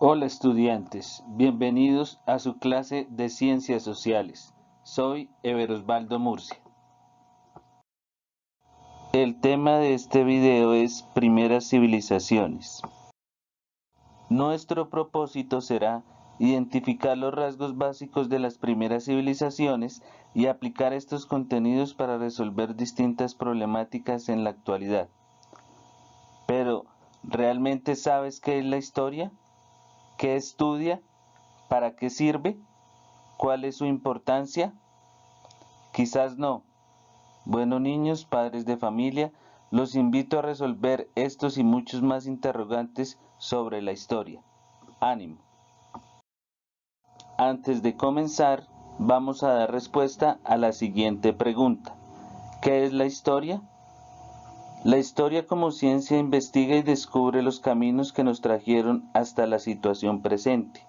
Hola estudiantes, bienvenidos a su clase de Ciencias Sociales. Soy Ever Osvaldo Murcia. El tema de este video es Primeras Civilizaciones. Nuestro propósito será identificar los rasgos básicos de las primeras civilizaciones y aplicar estos contenidos para resolver distintas problemáticas en la actualidad. Pero, ¿realmente sabes qué es la historia? ¿Qué estudia? ¿Para qué sirve? ¿Cuál es su importancia? Quizás no. Bueno, niños, padres de familia, los invito a resolver estos y muchos más interrogantes sobre la historia. ¡Ánimo! Antes de comenzar, vamos a dar respuesta a la siguiente pregunta. ¿Qué es la historia? La historia como ciencia investiga y descubre los caminos que nos trajeron hasta la situación presente.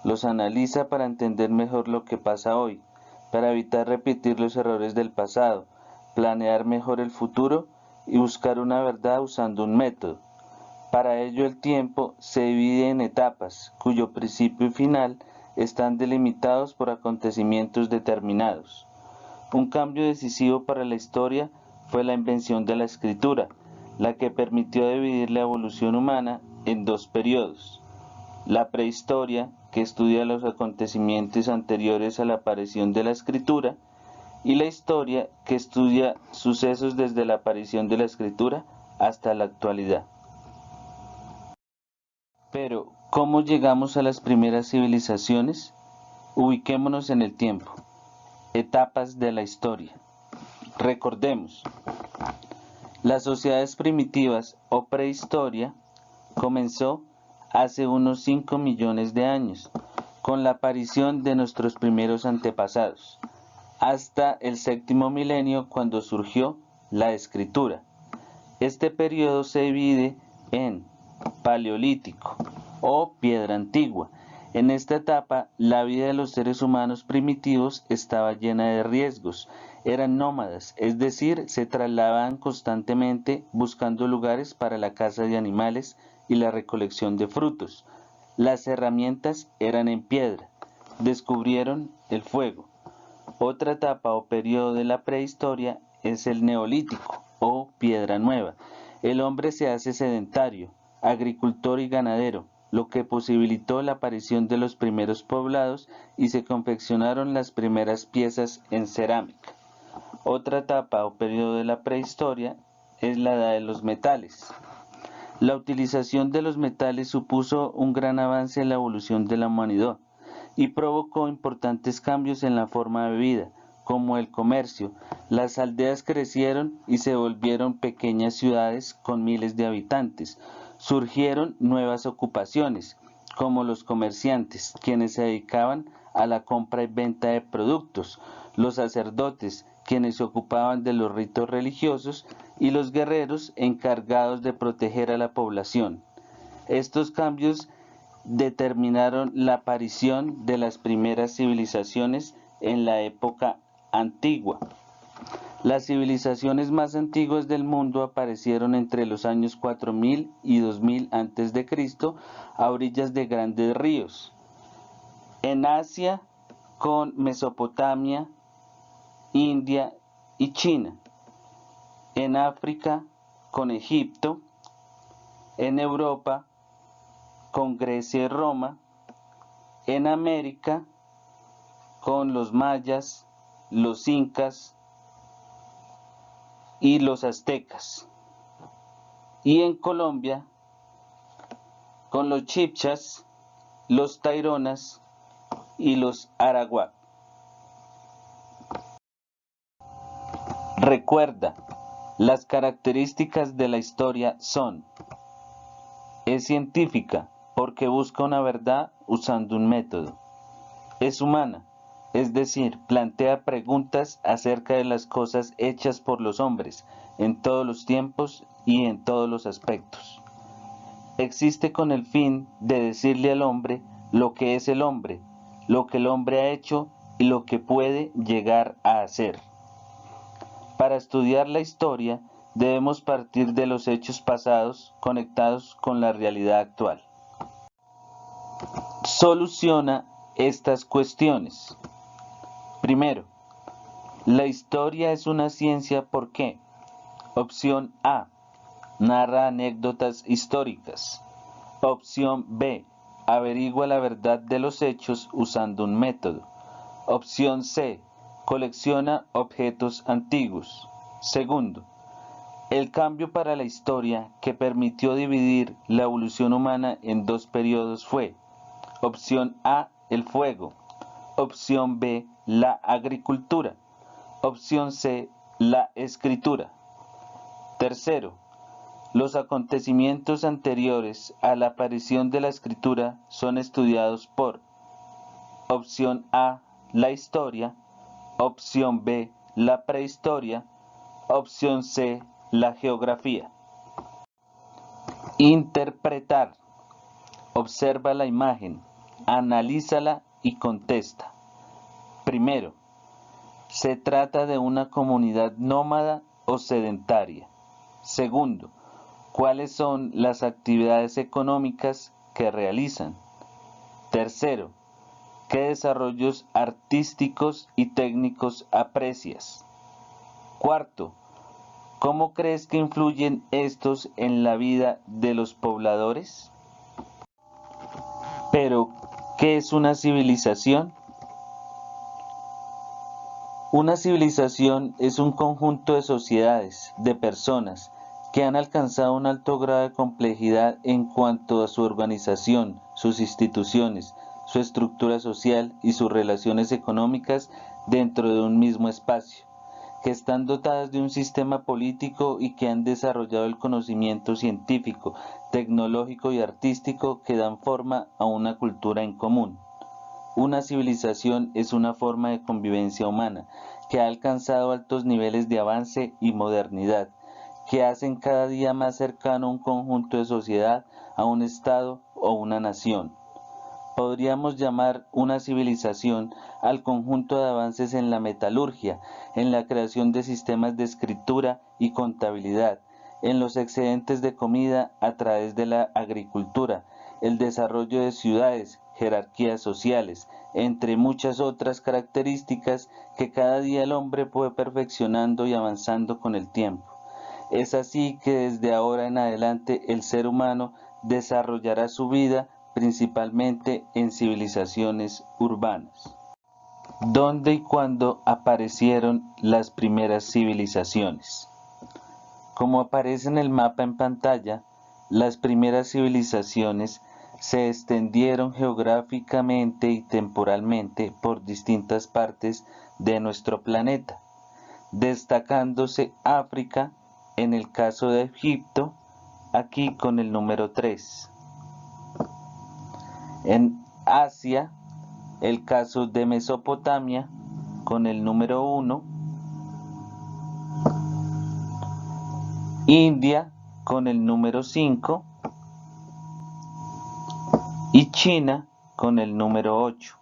Los analiza para entender mejor lo que pasa hoy, para evitar repetir los errores del pasado, planear mejor el futuro y buscar una verdad usando un método. Para ello el tiempo se divide en etapas, cuyo principio y final están delimitados por acontecimientos determinados. Un cambio decisivo para la historia fue la invención de la escritura, la que permitió dividir la evolución humana en dos periodos. La prehistoria, que estudia los acontecimientos anteriores a la aparición de la escritura, y la historia, que estudia sucesos desde la aparición de la escritura hasta la actualidad. Pero, ¿cómo llegamos a las primeras civilizaciones? Ubiquémonos en el tiempo. Etapas de la historia. Recordemos, las sociedades primitivas o prehistoria comenzó hace unos 5 millones de años, con la aparición de nuestros primeros antepasados, hasta el séptimo milenio cuando surgió la escritura. Este periodo se divide en Paleolítico o Piedra Antigua. En esta etapa, la vida de los seres humanos primitivos estaba llena de riesgos. Eran nómadas, es decir, se trasladaban constantemente buscando lugares para la caza de animales y la recolección de frutos. Las herramientas eran en piedra. Descubrieron el fuego. Otra etapa o periodo de la prehistoria es el Neolítico o Piedra Nueva. El hombre se hace sedentario, agricultor y ganadero, lo que posibilitó la aparición de los primeros poblados y se confeccionaron las primeras piezas en cerámica. Otra etapa o periodo de la prehistoria es la edad de los metales. La utilización de los metales supuso un gran avance en la evolución de la humanidad y provocó importantes cambios en la forma de vida, como el comercio. Las aldeas crecieron y se volvieron pequeñas ciudades con miles de habitantes. Surgieron nuevas ocupaciones, como los comerciantes, quienes se dedicaban a la compra y venta de productos, los sacerdotes, quienes se ocupaban de los ritos religiosos, y los guerreros encargados de proteger a la población. Estos cambios determinaron la aparición de las primeras civilizaciones en la época antigua. Las civilizaciones más antiguas del mundo aparecieron entre los años 4000 y 2000 a.C. a orillas de grandes ríos. En Asia, con Mesopotamia, India y China. En África, con Egipto. En Europa, con Grecia y Roma. En América, con los mayas, los incas y los aztecas. Y en Colombia, con los chibchas, los taironas y los arawak. Recuerda, las características de la historia son: es científica porque busca una verdad usando un método. Es humana, es decir, plantea preguntas acerca de las cosas hechas por los hombres en todos los tiempos y en todos los aspectos. Existe con el fin de decirle al hombre lo que es el hombre, lo que el hombre ha hecho y lo que puede llegar a hacer. Para estudiar la historia, debemos partir de los hechos pasados conectados con la realidad actual. Soluciona estas cuestiones. Primero, la historia es una ciencia ¿por qué? Opción A, narra anécdotas históricas. Opción B, averigua la verdad de los hechos usando un método. Opción C, colecciona objetos antiguos. Segundo, el cambio para la historia que permitió dividir la evolución humana en dos periodos fue: opción A, el fuego. Opción B, la agricultura. Opción C, la escritura. Tercero, los acontecimientos anteriores a la aparición de la escritura son estudiados por: opción A, la historia. Opción B, la prehistoria. Opción C, la geografía. Interpretar. Observa la imagen, analízala y contesta. Primero, ¿se trata de una comunidad nómada o sedentaria? Segundo, ¿cuáles son las actividades económicas que realizan? Tercero, ¿qué desarrollos artísticos y técnicos aprecias? Cuarto, ¿cómo crees que influyen estos en la vida de los pobladores? Pero, ¿qué es una civilización? Una civilización es un conjunto de sociedades, de personas, que han alcanzado un alto grado de complejidad en cuanto a su organización, sus instituciones, su estructura social y sus relaciones económicas dentro de un mismo espacio, que están dotadas de un sistema político y que han desarrollado el conocimiento científico, tecnológico y artístico que dan forma a una cultura en común. Una civilización es una forma de convivencia humana que ha alcanzado altos niveles de avance y modernidad, que hacen cada día más cercano un conjunto de sociedad a un estado o una nación. Podríamos llamar una civilización al conjunto de avances en la metalurgia, en la creación de sistemas de escritura y contabilidad, en los excedentes de comida a través de la agricultura, el desarrollo de ciudades, jerarquías sociales, entre muchas otras características que cada día el hombre puede perfeccionando y avanzando con el tiempo. Es así que desde ahora en adelante el ser humano desarrollará su vida principalmente en civilizaciones urbanas. ¿Dónde y cuándo aparecieron las primeras civilizaciones? Como aparece en el mapa en pantalla, las primeras civilizaciones se extendieron geográficamente y temporalmente por distintas partes de nuestro planeta, destacándose África en el caso de Egipto, aquí con el número 3. En Asia, el caso de Mesopotamia con el número 1. India con el número 5 y China con el número 8.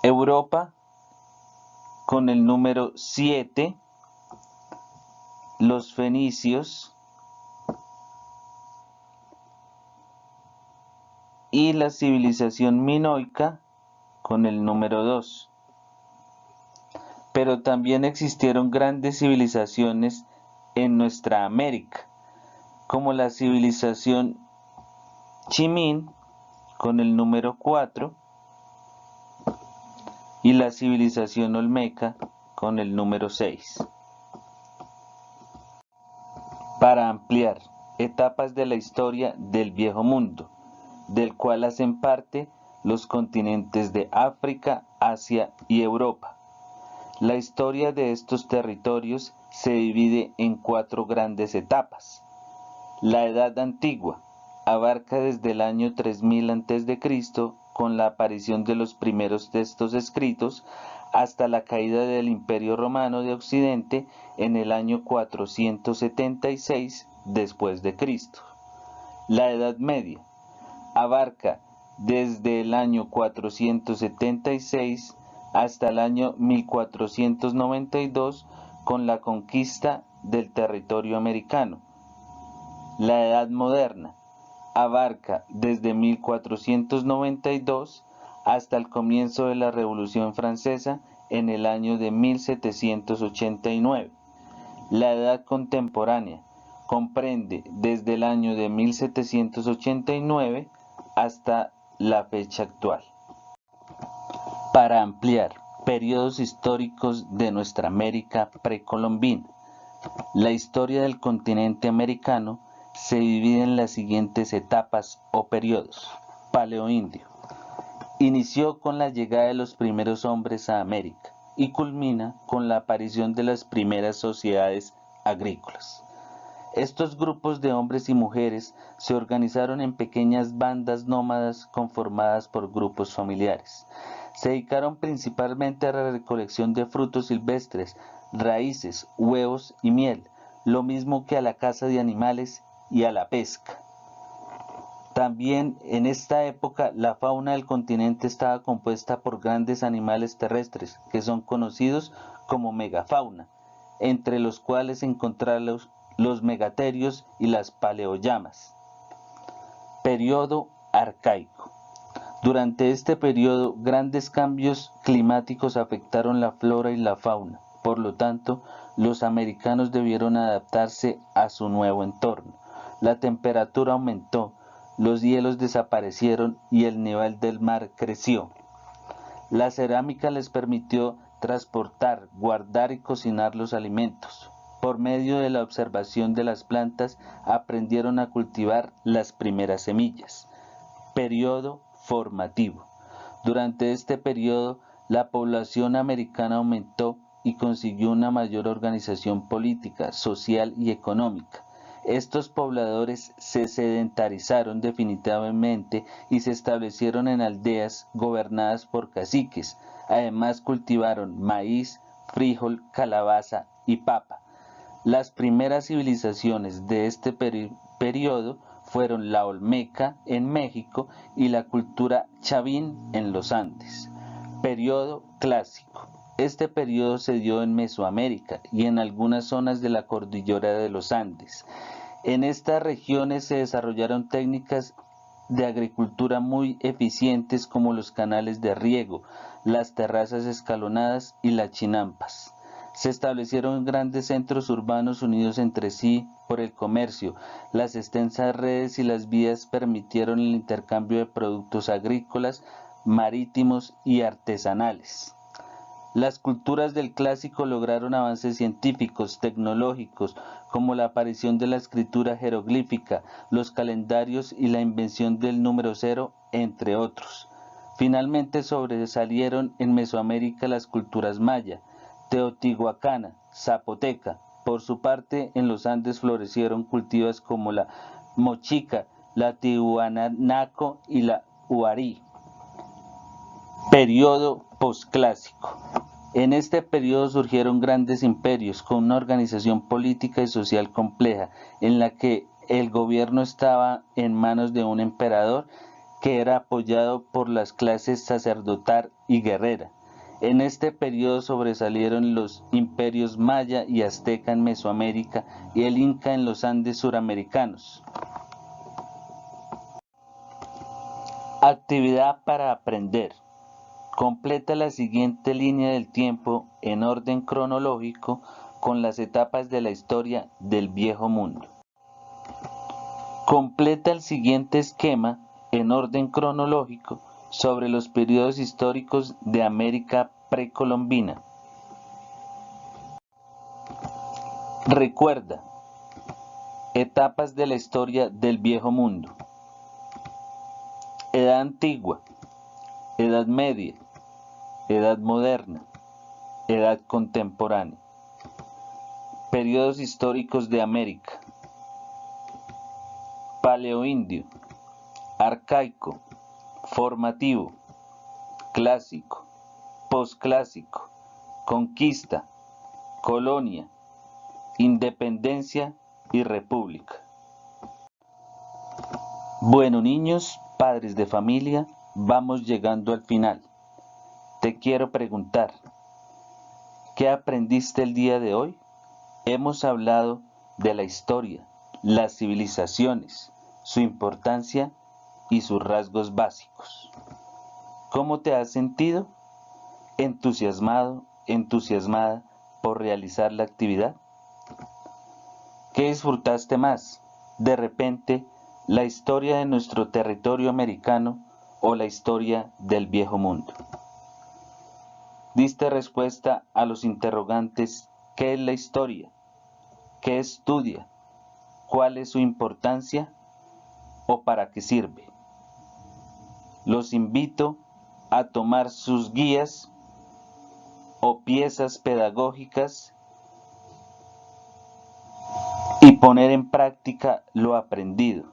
Europa con el número 7, los fenicios y la civilización minoica con el número 2. Pero también existieron grandes civilizaciones en nuestra América, como la civilización Chimín con el número 4 y la civilización Olmeca con el número 6. Para ampliar etapas de la historia del Viejo Mundo, del cual hacen parte los continentes de África, Asia y Europa. La historia de estos territorios se divide en 4 grandes etapas. La Edad Antigua abarca desde el año 3000 a.C., con la aparición de los primeros textos escritos, hasta la caída del Imperio Romano de Occidente en el año 476 después de Cristo. La Edad Media abarca desde el año 476 hasta el año 1492 con la conquista del territorio americano. La Edad Moderna abarca desde 1492 hasta el comienzo de la Revolución Francesa en el año de 1789. La edad contemporánea comprende desde el año de 1789 hasta la fecha actual. Para ampliar periodos históricos de nuestra América precolombina, la historia del continente americano se divide en las siguientes etapas o periodos. Paleoindio. Inició con la llegada de los primeros hombres a América y culmina con la aparición de las primeras sociedades agrícolas. Estos grupos de hombres y mujeres se organizaron en pequeñas bandas nómadas conformadas por grupos familiares. Se dedicaron principalmente a la recolección de frutos silvestres, raíces, huevos y miel, lo mismo que a la caza de animales y a la pesca. También en esta época la fauna del continente estaba compuesta por grandes animales terrestres que son conocidos como megafauna, entre los cuales encontramos los megaterios y las paleoyamas. Periodo arcaico. Durante este periodo, grandes cambios climáticos afectaron la flora y la fauna. Por lo tanto, los americanos debieron adaptarse a su nuevo entorno. La temperatura aumentó, los hielos desaparecieron y el nivel del mar creció. La cerámica les permitió transportar, guardar y cocinar los alimentos. Por medio de la observación de las plantas, aprendieron a cultivar las primeras semillas. Periodo formativo. Durante este periodo, la población americana aumentó y consiguió una mayor organización política, social y económica. Estos pobladores se sedentarizaron definitivamente y se establecieron en aldeas gobernadas por caciques. Además cultivaron maíz, frijol, calabaza y papa. Las primeras civilizaciones de este periodo fueron la Olmeca en México y la cultura Chavín en los Andes. Periodo clásico. Este periodo se dio en Mesoamérica y en algunas zonas de la cordillera de los Andes. En estas regiones se desarrollaron técnicas de agricultura muy eficientes como los canales de riego, las terrazas escalonadas y las chinampas. Se establecieron grandes centros urbanos unidos entre sí por el comercio. Las extensas redes y las vías permitieron el intercambio de productos agrícolas, marítimos y artesanales. Las culturas del clásico lograron avances científicos, tecnológicos, como la aparición de la escritura jeroglífica, los calendarios y la invención del número cero, entre otros. Finalmente sobresalieron en Mesoamérica las culturas maya, teotihuacana, zapoteca. Por su parte, en los Andes florecieron cultivos como la mochica, la tihuanaco y la huarí. Periodo posclásico. En este periodo surgieron grandes imperios con una organización política y social compleja, en la que el gobierno estaba en manos de un emperador que era apoyado por las clases sacerdotal y guerrera. En este periodo sobresalieron los imperios maya y azteca en Mesoamérica y el inca en los Andes suramericanos. Actividad para aprender. Completa la siguiente línea del tiempo en orden cronológico con las etapas de la historia del Viejo Mundo. Completa el siguiente esquema en orden cronológico sobre los periodos históricos de América precolombina. Recuerda, etapas de la historia del Viejo Mundo. Edad antigua, Edad media, Edad moderna, Edad contemporánea. Periodos históricos de América. Paleoindio, arcaico, formativo, clásico, posclásico, conquista, colonia, independencia y república. Bueno, niños, padres de familia, vamos llegando al final. Te quiero preguntar, ¿qué aprendiste el día de hoy? Hemos hablado de la historia, las civilizaciones, su importancia y sus rasgos básicos. ¿Cómo te has sentido? ¿Entusiasmado, entusiasmada por realizar la actividad? ¿Qué disfrutaste más? De repente, la historia de nuestro territorio americano o la historia del viejo mundo. Diste respuesta a los interrogantes: ¿qué es la historia? ¿Qué estudia? ¿Cuál es su importancia? ¿O para qué sirve? Los invito a tomar sus guías o piezas pedagógicas y poner en práctica lo aprendido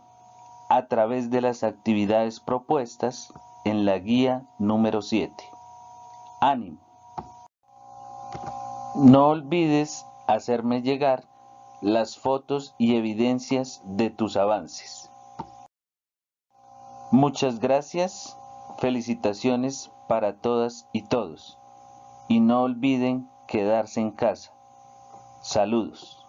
a través de las actividades propuestas en la guía número 7. ¡Ánimo! No olvides hacerme llegar las fotos y evidencias de tus avances. Muchas gracias, felicitaciones para todas y todos. Y no olviden quedarse en casa. Saludos.